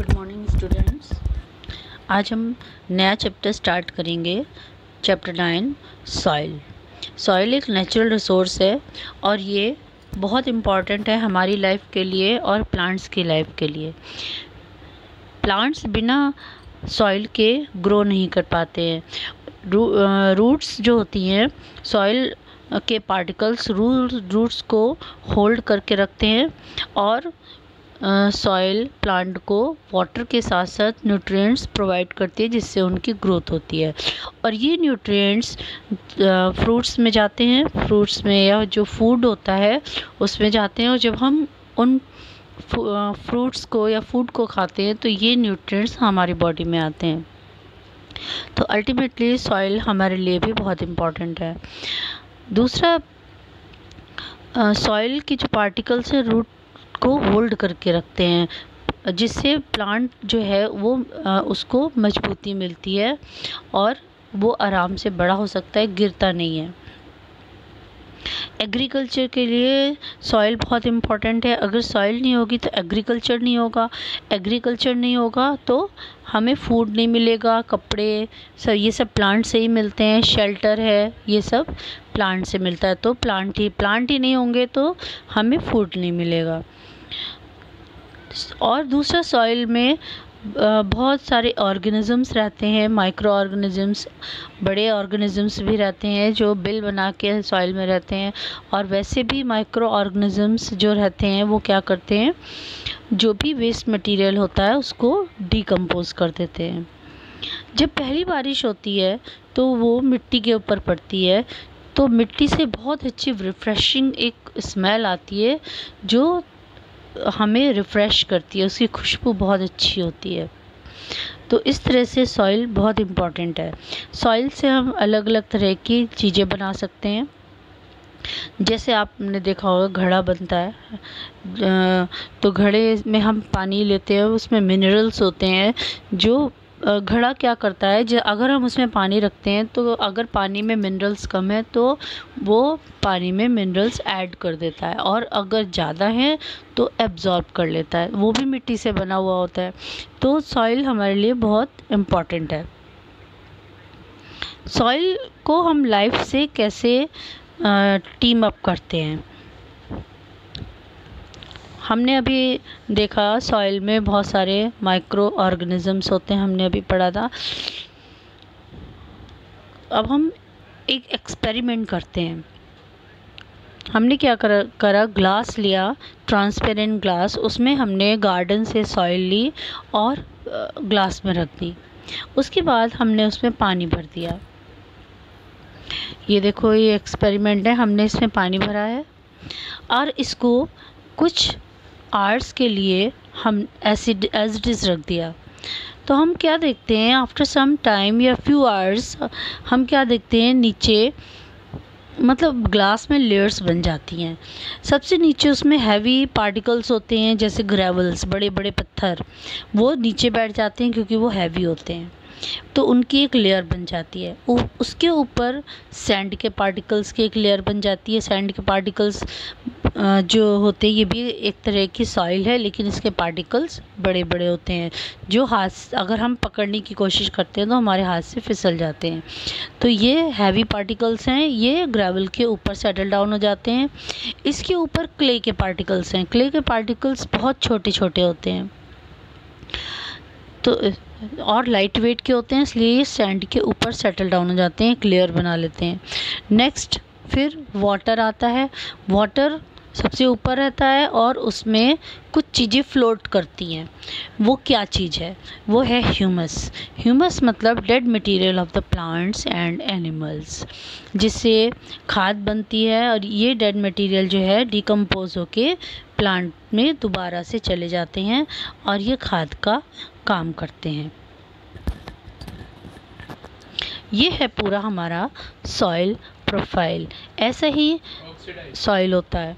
Good morning students. आज हम नया चैप्टर स्टार्ट करेंगे। Chapter 9 soil. सॉइल एक नेचुरल रिसोर्स है और ये बहुत इम्पॉर्टेंट है हमारी लाइफ के लिए और प्लांट्स की लाइफ के लिए। प्लांट्स बिना सॉइल के ग्रो नहीं कर पाते हैं। रूट्स जो होती हैं सॉइल के पार्टिकल्स रूट्स को होल्ड करके रखते हैं और सॉइल प्लांट को वाटर के साथ साथ न्यूट्रिएंट्स प्रोवाइड करती है जिससे उनकी ग्रोथ होती है। और ये न्यूट्रिएंट्स फ्रूट्स में जाते हैं, फ्रूट्स में या जो फूड होता है उसमें जाते हैं, और जब हम उन फ्रूट्स को या फूड को खाते हैं तो ये न्यूट्रिएंट्स हमारी बॉडी में आते हैं। तो अल्टीमेटली सॉइल हमारे लिए भी बहुत इम्पॉर्टेंट है। दूसरा, सॉइल के जो पार्टिकल्स हैं रूट को होल्ड करके रखते हैं जिससे प्लांट जो है वो उसको मजबूती मिलती है और वो आराम से बड़ा हो सकता है, गिरता नहीं है। एग्रीकल्चर के लिए सॉइल बहुत इम्पॉर्टेंट है। अगर सॉइल नहीं होगी तो एग्रीकल्चर नहीं होगा, एग्रीकल्चर नहीं होगा तो हमें फूड नहीं मिलेगा, कपड़े सब ये सब प्लांट से ही मिलते हैं, शेल्टर है ये सब प्लांट से मिलता है। तो प्लांट ही नहीं होंगे तो हमें फूड नहीं मिलेगा। और दूसरा, सॉइल में बहुत सारे ऑर्गेनिजम्स रहते हैं, माइक्रो ऑर्गेनिजम्स, बड़े ऑर्गेनिजम्स भी रहते हैं जो बिल बना के सॉइल में रहते हैं। और वैसे भी माइक्रो ऑर्गेनिजम्स जो रहते हैं वो क्या करते हैं, जो भी वेस्ट मटेरियल होता है उसको डिकम्पोज कर देते हैं। जब पहली बारिश होती है तो वो मिट्टी के ऊपर पड़ती है तो मिट्टी से बहुत अच्छी रिफ़्रेशिंग एक स्मेल आती है जो हमें रिफ़्रेश करती है, उसकी खुशबू बहुत अच्छी होती है। तो इस तरह से सॉइल बहुत इम्पॉर्टेंट है। सॉइल से हम अलग अलग तरह की चीज़ें बना सकते हैं। जैसे आपने देखा होगा घड़ा बनता है, तो घड़े में हम पानी लेते हैं, उसमें मिनरल्स होते हैं जो घड़ा क्या करता है, अगर हम उसमें पानी रखते हैं तो अगर पानी में मिनरल्स कम है तो वो पानी में मिनरल्स ऐड कर देता है, और अगर ज़्यादा है तो एब्जॉर्ब कर लेता है। वो भी मिट्टी से बना हुआ होता है। तो सॉइल हमारे लिए बहुत इम्पॉर्टेंट है। सॉइल को हम लाइफ से कैसे टीम अप करते हैं, हमने अभी देखा सॉइल में बहुत सारे माइक्रो ऑर्गेनिजम्स होते हैं, हमने अभी पढ़ा था। अब हम एक एक्सपेरिमेंट करते हैं। हमने क्या करा, ग्लास लिया, ट्रांसपेरेंट ग्लास, उसमें हमने गार्डन से सॉइल ली और ग्लास में रख दी। उसके बाद हमने उसमें पानी भर दिया। ये देखो, ये एक्सपेरिमेंट है, हमने इसमें पानी भरा है और इसको कुछ आवर्स के लिए हम एज इट इज़ रख दिया। तो हम क्या देखते हैं, आफ्टर सम टाइम या फ्यू आवर्स हम क्या देखते हैं, नीचे मतलब ग्लास में लेयर्स बन जाती हैं। सबसे नीचे उसमें हैवी पार्टिकल्स होते हैं जैसे ग्रेवल्स, बड़े बड़े पत्थर, वो नीचे बैठ जाते हैं क्योंकि वो हैवी होते हैं, तो उनकी एक लेयर बन जाती है। उसके ऊपर सैंड के पार्टिकल्स की एक लेयर बन जाती है। सैंड के पार्टिकल्स जो होते हैं, ये भी एक तरह की सॉइल है लेकिन इसके पार्टिकल्स बड़े बड़े होते हैं जो हाथ अगर हम पकड़ने की कोशिश करते हैं तो हमारे हाथ से फिसल जाते हैं। तो ये हैवी पार्टिकल्स हैं, ये ग्रेवल के ऊपर सेटल डाउन हो जाते हैं। इसके ऊपर क्ले के पार्टिकल्स हैं। क्ले के पार्टिकल्स बहुत छोटे छोटे होते हैं तो और लाइट वेट के होते हैं, इसलिए ये सैंड के ऊपर सेटल डाउन हो जाते हैं, एक लेयर बना लेते हैं। नेक्स्ट फिर वाटर आता है। वाटर सबसे ऊपर रहता है और उसमें कुछ चीज़ें फ्लोट करती हैं। वो क्या चीज़ है, वो है ह्यूमस। ह्यूमस मतलब dead material of the plants and animals, जिससे खाद बनती है और ये डेड मटेरियल जो है डिकम्पोज होके प्लांट में दोबारा से चले जाते हैं और ये खाद का काम करते हैं। ये है पूरा हमारा सॉइल प्रोफाइल। ऐसा ही सॉइल होता है।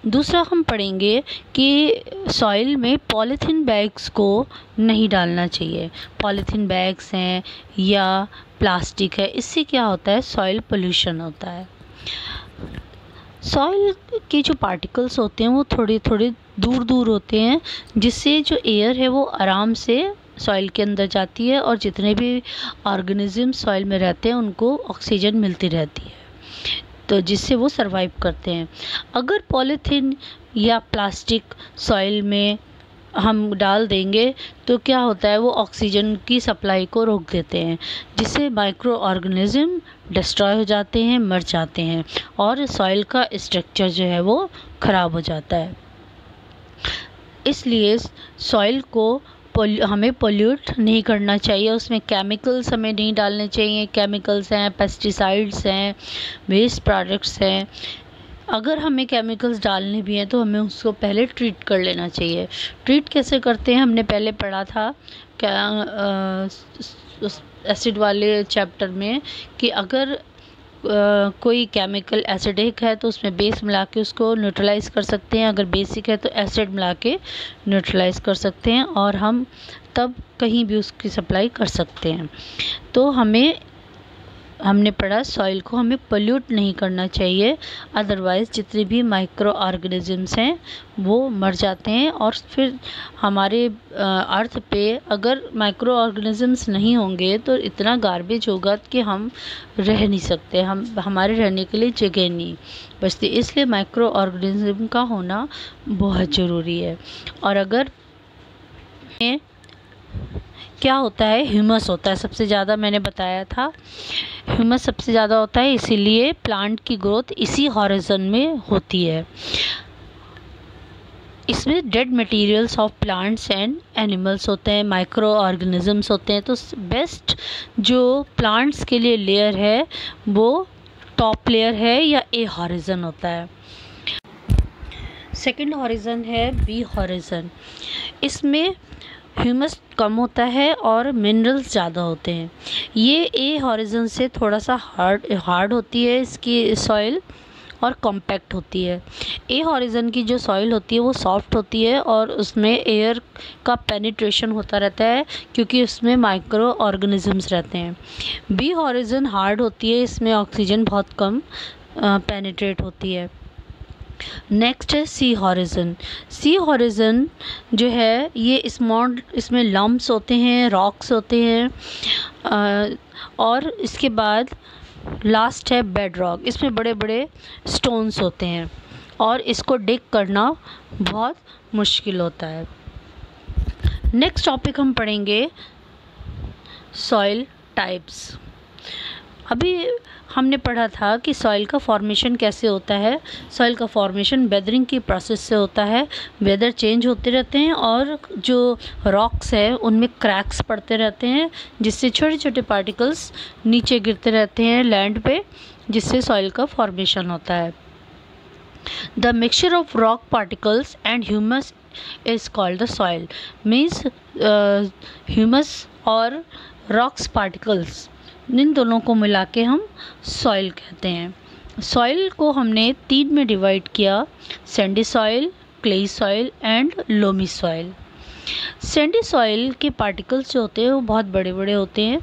दूसरा हम पढ़ेंगे कि सॉइल में पॉलीथीन बैग्स को नहीं डालना चाहिए। पॉलीथीन बैग्स हैं या प्लास्टिक है, इससे क्या होता है, सॉइल पोल्यूशन होता है। सॉइल के जो पार्टिकल्स होते हैं वो थोड़ी थोड़ी दूर दूर होते हैं, जिससे जो एयर है वो आराम से सॉइल के अंदर जाती है और जितने भी ऑर्गेनिज्म सॉइल में रहते हैं उनको ऑक्सीजन मिलती रहती है, तो जिससे वो सरवाइव करते हैं। अगर पॉलीथीन या प्लास्टिक सॉइल में हम डाल देंगे तो क्या होता है, वो ऑक्सीजन की सप्लाई को रोक देते हैं, जिससे माइक्रो ऑर्गेनिज्म डिस्ट्रॉय हो जाते हैं, मर जाते हैं और सॉइल का स्ट्रक्चर जो है वो ख़राब हो जाता है। इसलिए सॉइल को हमें पोल्यूट नहीं करना चाहिए, उसमें केमिकल्स हमें नहीं डालने चाहिए। केमिकल्स हैं, पेस्टिसाइड्स हैं, वेस्ट प्रोडक्ट्स हैं। अगर हमें केमिकल्स डालने भी हैं तो हमें उसको पहले ट्रीट कर लेना चाहिए। ट्रीट कैसे करते हैं हमने पहले पढ़ा था क्या एसिड वाले चैप्टर में, कि अगर कोई केमिकल एसिडिक है तो उसमें बेस मिला के उसको न्यूट्रलाइज़ कर सकते हैं, अगर बेसिक है तो एसिड मिला के न्यूट्रलाइज़ कर सकते हैं और हम तब कहीं भी उसकी सप्लाई कर सकते हैं। तो हमने पढ़ा सॉइल को हमें पोल्यूट नहीं करना चाहिए, अदरवाइज़ जितने भी माइक्रो ऑर्गेनिजम्स हैं वो मर जाते हैं और फिर हमारे अर्थ पे अगर माइक्रो ऑर्गेनिजम्स नहीं होंगे तो इतना गार्बेज होगा कि हम रह नहीं सकते, हमारे रहने के लिए जगह नहीं बचती। इसलिए माइक्रो ऑर्गेनिज्म का होना बहुत ज़रूरी है। और अगर क्या होता है, ह्यूमस होता है सबसे ज़्यादा, मैंने बताया था ह्यूमस सबसे ज़्यादा होता है, इसीलिए प्लांट की ग्रोथ इसी हॉरिजन में होती है। इसमें dead materials of plants and animals होते हैं, माइक्रो ऑर्गेनिजम्स होते हैं। तो बेस्ट जो प्लांट्स के लिए लेयर है वो टॉप लेयर है या ए हॉरिजन होता है। सेकंड हॉरिजन है बी हॉरिजन। इसमें ह्यूमस कम होता है और मिनरल्स ज़्यादा होते हैं। ये ए हॉरिजन से थोड़ा सा हार्ड होती है इसकी सॉइल और कॉम्पैक्ट होती है। ए हॉरिजन की जो सॉइल होती है वो सॉफ्ट होती है और उसमें एयर का पेनिट्रेशन होता रहता है क्योंकि उसमें माइक्रो ऑर्गेनिजम्स रहते हैं। बी हॉरिजन हार्ड होती है, इसमें ऑक्सीजन बहुत कम पेनिट्रेट होती है। नेक्स्ट है सी हॉरिजन। सी हॉरिजन जो है ये इसमें लम्प्स होते हैं, रॉक्स होते हैं और इसके बाद लास्ट है बेड रॉक। इसमें बड़े बड़े स्टोन्स होते हैं और इसको डिग करना बहुत मुश्किल होता है। नेक्स्ट टॉपिक हम पढ़ेंगे सॉइल टाइप्स। अभी हमने पढ़ा था कि सॉइल का फॉर्मेशन कैसे होता है। सॉइल का फॉर्मेशन वेदरिंग की प्रोसेस से होता है। वेदर चेंज होते रहते हैं और जो रॉक्स है उनमें क्रैक्स पड़ते रहते हैं जिससे छोटे छोटे पार्टिकल्स नीचे गिरते रहते हैं लैंड पे, जिससे सॉइल का फॉर्मेशन होता है। The mixture of rock particles and humus is called the soil. Means humus और रॉक्स पार्टिकल्स, इन दोनों को मिला के हम सॉइल कहते हैं। सॉइल को हमने 3 में डिवाइड किया, Sandy soil, clayey soil and loamy soil. Sandy soil के पार्टिकल्स जो होते हैं वो बहुत बड़े बड़े होते हैं।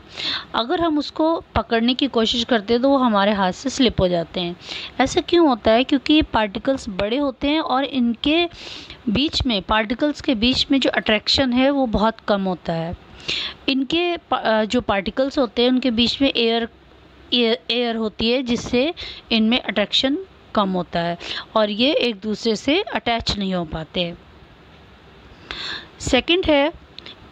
अगर हम उसको पकड़ने की कोशिश करते हैं तो वो हमारे हाथ से स्लिप हो जाते हैं। ऐसा क्यों होता है? क्योंकि ये पार्टिकल्स बड़े होते हैं और इनके बीच में, पार्टिकल्स के बीच में जो अट्रैक्शन है वो बहुत कम होता है। इनके जो पार्टिकल्स होते हैं उनके बीच में एयर होती है जिससे इनमें अट्रैक्शन कम होता है और ये एक दूसरे से अटैच नहीं हो पाते। सेकंड है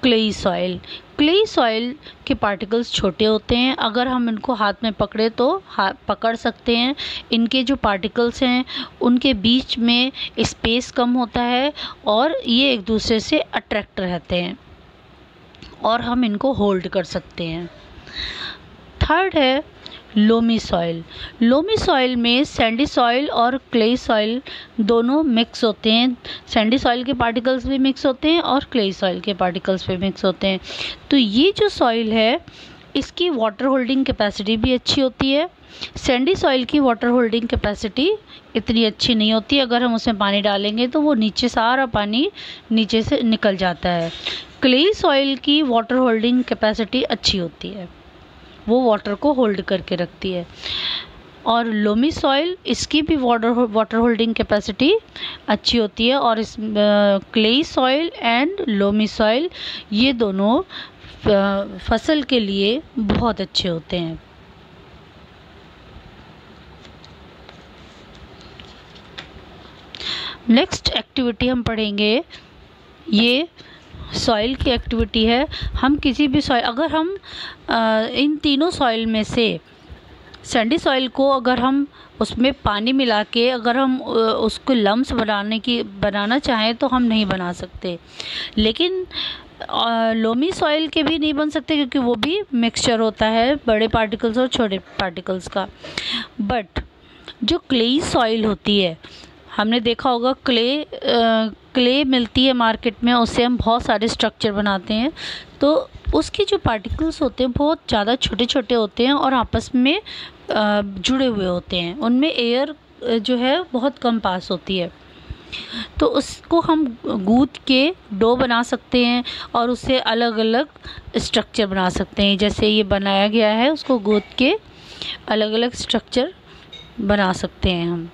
क्लेई सॉइल। क्लेई सॉइल के पार्टिकल्स छोटे होते हैं, अगर हम इनको हाथ में पकड़े तो पकड़ सकते हैं। इनके जो पार्टिकल्स हैं उनके बीच में स्पेस कम होता है और ये एक दूसरे से अट्रैक्ट रहते हैं और हम इनको होल्ड कर सकते हैं। थर्ड है लोमी सॉइल। लोमी सॉइल में सैंडी सॉइल और क्लेई सॉइल दोनों मिक्स होते हैं। सैंडी सॉइल के पार्टिकल्स भी मिक्स होते हैं और क्लेई सॉइल के पार्टिकल्स भी मिक्स होते हैं। तो ये जो सॉइल है इसकी वाटर होल्डिंग कैपेसिटी भी अच्छी होती है। सैंडी सॉइल की वाटर होल्डिंग कैपेसिटी इतनी अच्छी नहीं होती, अगर हम उसमें पानी डालेंगे तो वो नीचे सारा पानी नीचे से निकल जाता है। क्लेई सॉइल की वाटर होल्डिंग कैपेसिटी अच्छी होती है, वो वाटर को होल्ड करके रखती है। और लोमी सॉइल, इसकी भी वाटर होल्डिंग कैपेसिटी अच्छी होती है। और इस clayey soil and loamy soil ये दोनों फसल के लिए बहुत अच्छे होते हैं। नेक्स्ट एक्टिविटी हम पढ़ेंगे, ये सॉइल की एक्टिविटी है। हम किसी भी सॉइल, अगर हम इन तीनों सॉइल में से सैंडी सॉइल को अगर हम उसमें पानी मिला के अगर हम उसको लम्स बनाना चाहें तो हम नहीं बना सकते। लेकिन लोमी सॉइल के भी नहीं बन सकते क्योंकि वो भी मिक्सचर होता है बड़े पार्टिकल्स और छोटे पार्टिकल्स का। बट जो क्लेई सॉइल होती है, हमने देखा होगा क्ले मिलती है मार्केट में, उससे हम बहुत सारे स्ट्रक्चर बनाते हैं। तो उसके जो पार्टिकल्स होते हैं बहुत ज़्यादा छोटे छोटे होते हैं और आपस में जुड़े हुए होते हैं, उनमें एयर जो है बहुत कम पास होती है। तो उसको हम गूंथ के डो बना सकते हैं और उससे अलग अलग स्ट्रक्चर बना सकते हैं। जैसे ये बनाया गया है, उसको गूंथ के अलग अलग स्ट्रक्चर बना सकते हैं हम।